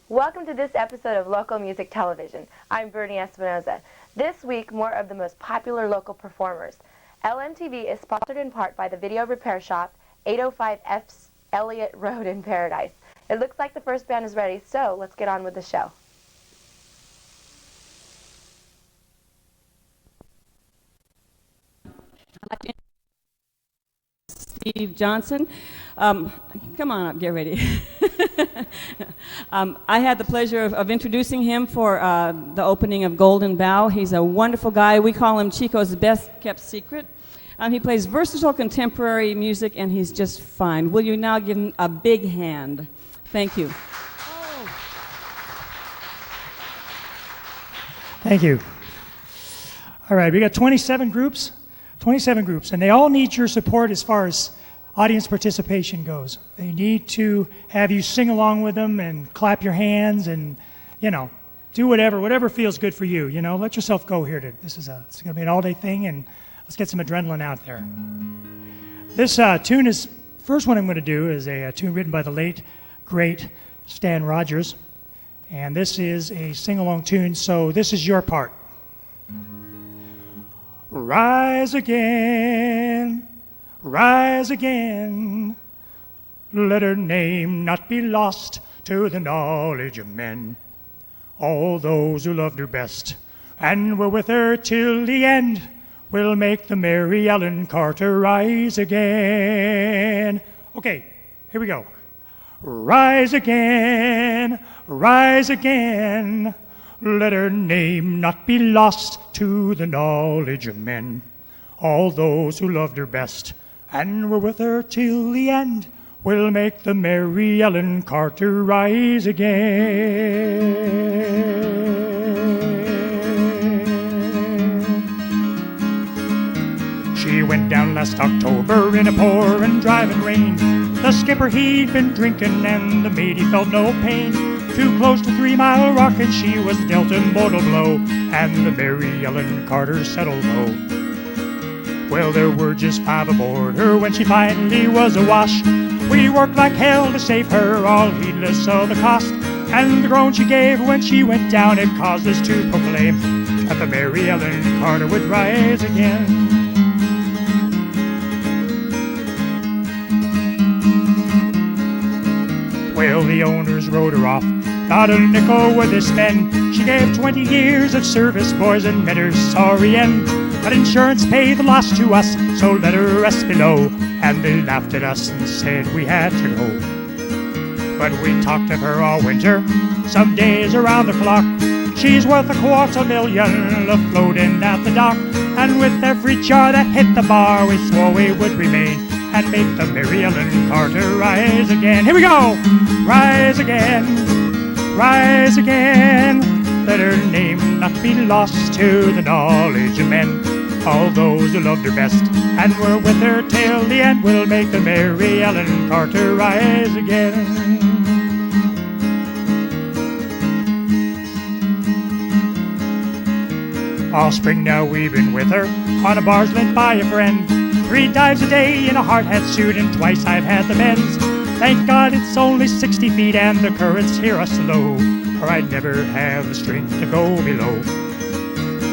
Welcome to this episode of Local Music Television. I'm Bernie Espinoza. This week, more of the most popular local performers. LMTV is sponsored in part by the Video Repair Shop, 805 F Elliott Road in Paradise. It looks like the first band is ready, so let's get on with the show. Steve Johnson. Come on up, get ready. I had the pleasure of introducing him for the opening of Golden Bough. He's a wonderful guy. We call him Chico's best kept secret. He plays versatile contemporary music, and he's just fine. Will you now give him a big hand? Thank you. Thank you. All right, we got 27 groups, and they all need your support as far as audience participation goes. They need to have you sing along with them and clap your hands and, do whatever feels good for you. Let yourself go here. It's going to be an all-day thing, and let's get some adrenaline out there. This tune is, first one I'm going to do is a tune written by the late, great Stan Rogers. And this is a sing-along tune, so this is your part. Rise again, let her name not be lost to the knowledge of men. All those who loved her best and were with her till the end will make the Mary Ellen Carter rise again. Okay, here we go. Rise again, let her name not be lost to the knowledge of men. All those who loved her best and were with her till the end will make the Mary Ellen Carter rise again. She went down last October in a pouring driving rain. The skipper, he'd been drinking, and the mate, he felt no pain. Too close to 3 Mile Rock, and she was dealt a mortal blow, and the Mary Ellen Carter settled low. Well, there were just 5 aboard her when she finally was awash. We worked like hell to save her, all heedless of the cost, and the groan she gave when she went down, it caused us to proclaim that the Mary Ellen Carter would rise again. Well, the owners wrote her off, not a nickel would they spend. She gave 20 years of service, boys, and met her sorry end. But insurance paid the loss to us, so let her rest below. And they laughed at us and said we had to go. But we talked of her all winter, some days around the clock. She's worth $250,000 afloating at the dock. And with every jar that hit the bar, we swore we would remain and make the Mary Ellen Carter rise again. Here we go! Rise again, let her name not be lost to the knowledge of men. All those who loved her best and were with her till the end will make the Mary Ellen Carter rise again. All spring now we've been with her on a barge lent by a friend. 3 dives a day in a hard hat suit, and twice I've had the bends. Thank God it's only 60 feet and the currents here are slow, or I'd never have the strength to go below.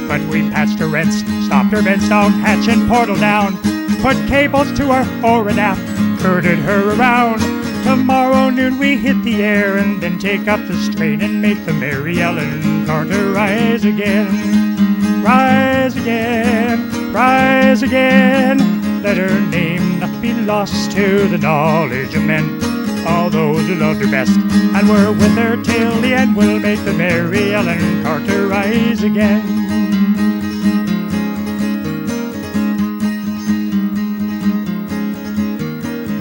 But we patched her rents, stopped her vents down, hatch and portal down, put cables to her fore and aft, curted her around. Tomorrow noon we hit the air and then take up the strain and make the Mary Ellen Carter rise again. Rise again, let her name not be lost to the knowledge of men. All those who loved her best and were with her till the end will make the Mary Ellen Carter rise again.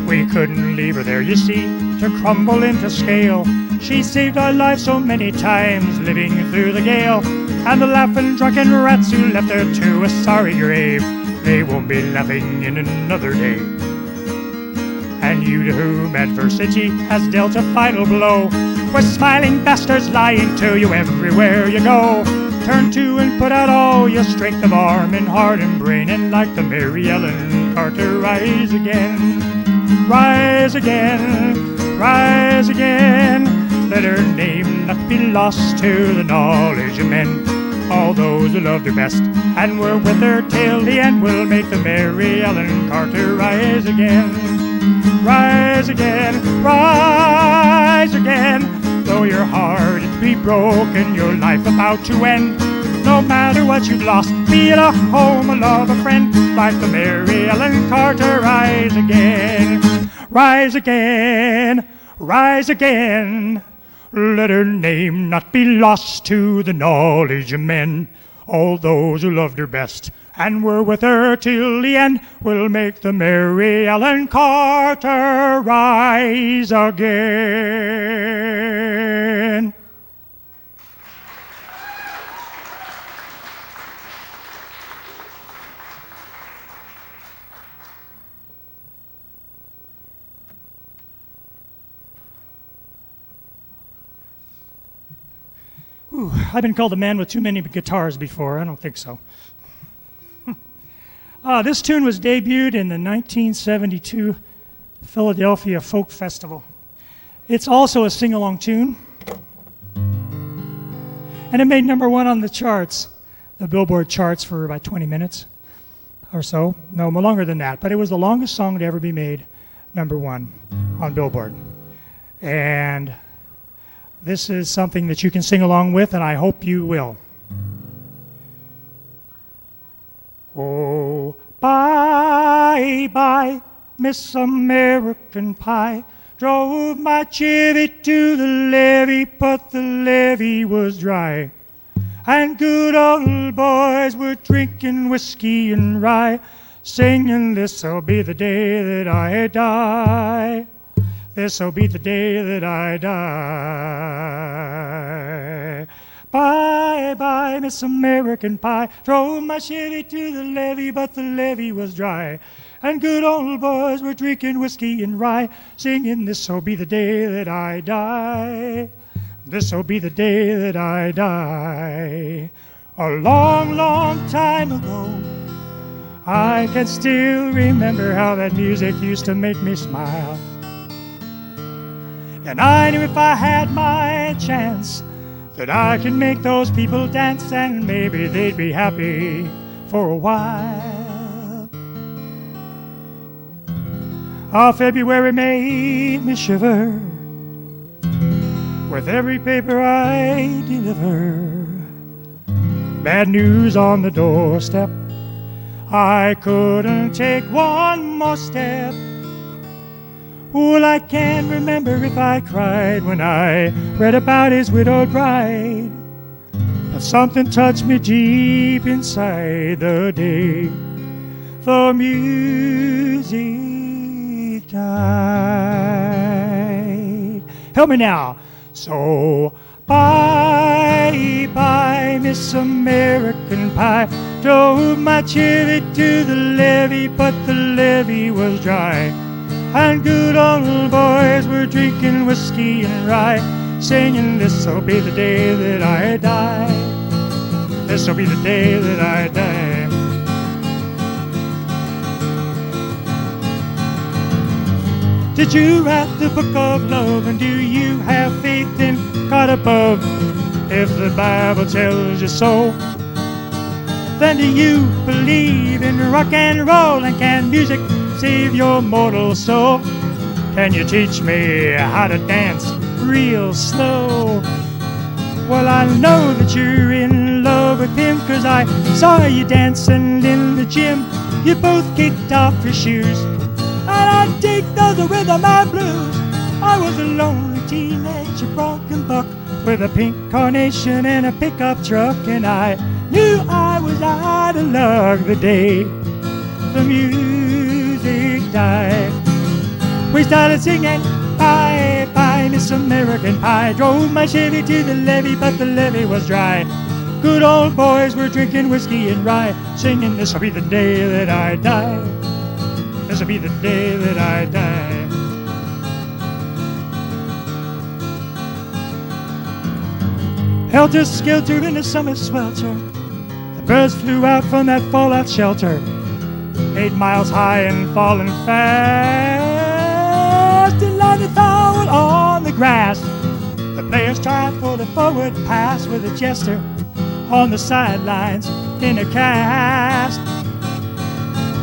We couldn't leave her there, you see, to crumble into scale. She saved our lives so many times, living through the gale. And the laughing drunken rats who left her to a sorry grave, they won't be laughing in another day. And you to whom adversity has dealt a final blow, were smiling bastards lying to you everywhere you go. Turn to and put out all your strength of arm and heart and brain, and like the Mary Ellen Carter, rise again. Rise again, rise again. Let her name not be lost to the knowledge of men. All those who loved her best and were with her till the end will make the Mary Ellen Carter rise again. Rise again, rise again. Though your heart it be broken, your life about to end. No matter what you've lost, be it a home, a love, a friend, like the Mary Ellen Carter, rise again. Rise again, rise again. Let her name not be lost to the knowledge of men. All those who loved her best and were with her till the end will make the Mary Ellen Carter rise again. Ooh, I've been called a man with too many guitars before. I don't think so. This tune was debuted in the 1972 Philadelphia Folk Festival. It's also a sing-along tune. And it made #1 on the charts, the Billboard charts, for about 20 minutes or so. No, longer than that. But it was the longest song to ever be made #1 on Billboard. And this is something that you can sing along with, and I hope you will. Oh, bye-bye, Miss American Pie. Drove my Chevy to the levee, but the levee was dry. And good old boys were drinking whiskey and rye, singing, this'll be the day that I die. This'll be the day that I die. Bye-bye, Miss American Pie. Drove my Chevy to the levee, but the levee was dry. And good old boys were drinking whiskey and rye, singing, this'll be the day that I die. This'll be the day that I die. A long, long time ago, I can still remember how that music used to make me smile. And I knew if I had my chance that I could make those people dance, and maybe they'd be happy for a while. February made me shiver with every paper I deliver. Bad news on the doorstep, I couldn't take one more step. Well, I can't remember if I cried when I read about his widowed bride, but something touched me deep inside the day the music died. Help me now. So, bye-bye, Miss American Pie. Drove my Chevy to the levee, but the levee was dry. And good old boys were drinking whiskey and rye, singing, this'll be the day that I die. This'll be the day that I die. Did you write the book of love, and do you have faith in God above? If the Bible tells you so, then do you believe in rock and roll, and can music save your mortal soul? Can you teach me how to dance real slow? Well, I know that you're in love with him, 'cause I saw you dancing in the gym. You both kicked off your shoes, and I dig those rhythm and blues. I was a lonely teenage broken buck with a pink carnation and a pickup truck, and I knew I was out of luck the day the music died. We started singing, bye-bye, Miss American Pie. Drove my Chevy to the levee, but the levee was dry. Good old boys were drinking whiskey and rye, singing, this'll be the day that I die. This'll be the day that I die. Helter-skelter in the summer swelter, the birds flew out from that fallout shelter, 8 miles high and falling fast. In line to foul on the grass, the players tried for the forward pass with a jester on the sidelines in a cast.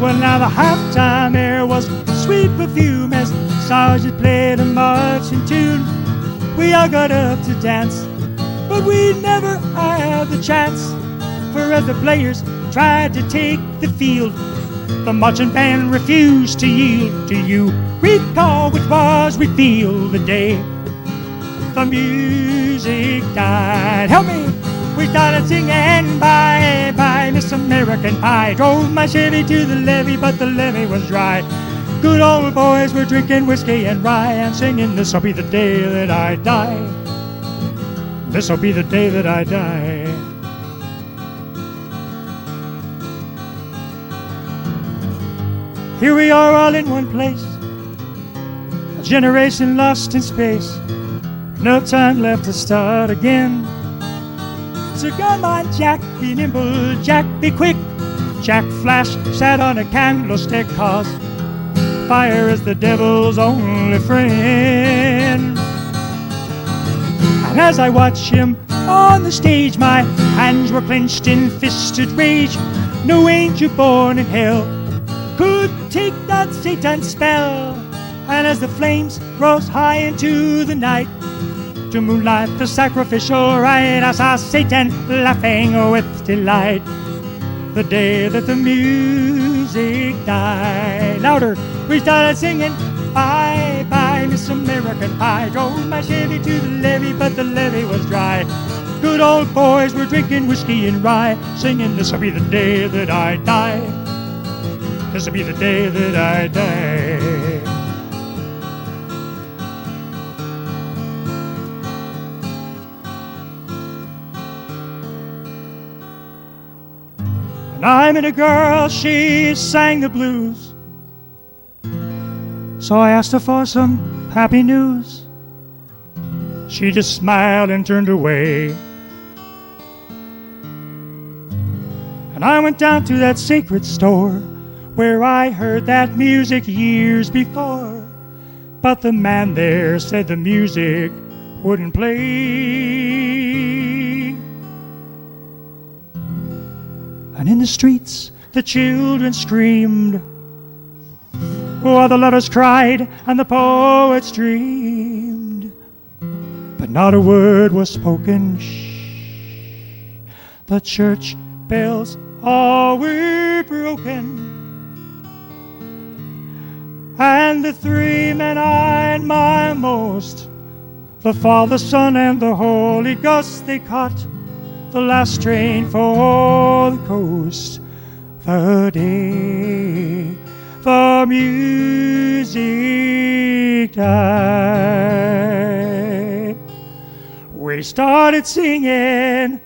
Well, now the halftime air was sweet perfume as the sergeant played a marching tune. We all got up to dance, but we never had the chance. For as the players tried to take the field, the marching band refused to yield. Do you recall which was we feel the day the music died? Help me! We started singing bye bye Miss American Pie. Drove my Chevy to the levee, but the levee was dry. Good old boys were drinking whiskey and rye and singing, this'll be the day that I die. This'll be the day that I die. Here we are all in one place, a generation lost in space, no time left to start again. So come on, Jack, be nimble, Jack, be quick. Jack Flash sat on a candlestick, 'cause fire is the devil's only friend. And as I watch him on the stage, my hands were clenched in fisted rage. No angel born in hell could take that Satan's spell. And as the flames rose high into the night, to moonlight the sacrificial rite, I saw Satan laughing with delight. The day that the music died. Louder, we started singing bye bye Miss American Pie. Drove my Chevy to the levee, but the levee was dry. Good old boys were drinking whiskey and rye, singing, this'll be the day that I die. This'll be the day that I die. And I met a girl, she sang the blues, so I asked her for some happy news. She just smiled and turned away. And I went down to that sacred store where I heard that music years before, but the man there said the music wouldn't play. And in the streets the children screamed, while the lovers cried and the poets dreamed, but not a word was spoken. Shh. The church bells all were broken, and the three men I admire most, the Father, Son, and the Holy Ghost, they caught the last train for the coast. The day the music died, we started singing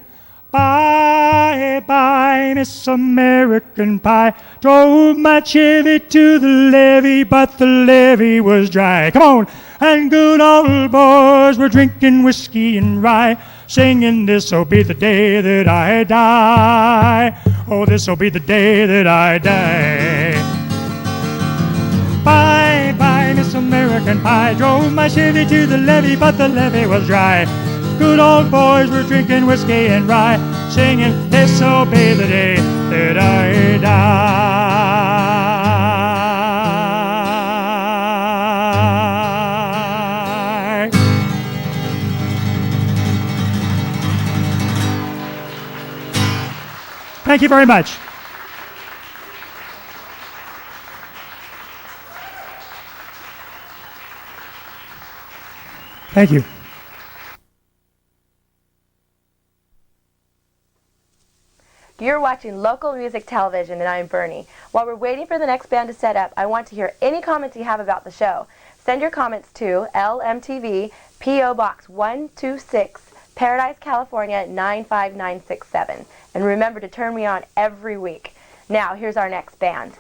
bye bye Miss American Pie. Drove my Chevy to the levee, but the levee was dry. Come on! And good old boys were drinking whiskey and rye, singing, this'll be the day that I die. Oh, this'll be the day that I die. Bye bye Miss American Pie. Drove my Chevy to the levee, but the levee was dry. Good old boys were drinking whiskey and rye, singing, this'll be the day that I die. Thank you very much. Thank you. You're watching Local Music Television, and I'm Bernie. While we're waiting for the next band to set up, I want to hear any comments you have about the show. Send your comments to LMTV, P.O. Box 126, Paradise, California 95967. And remember to turn me on every week. Now, here's our next band.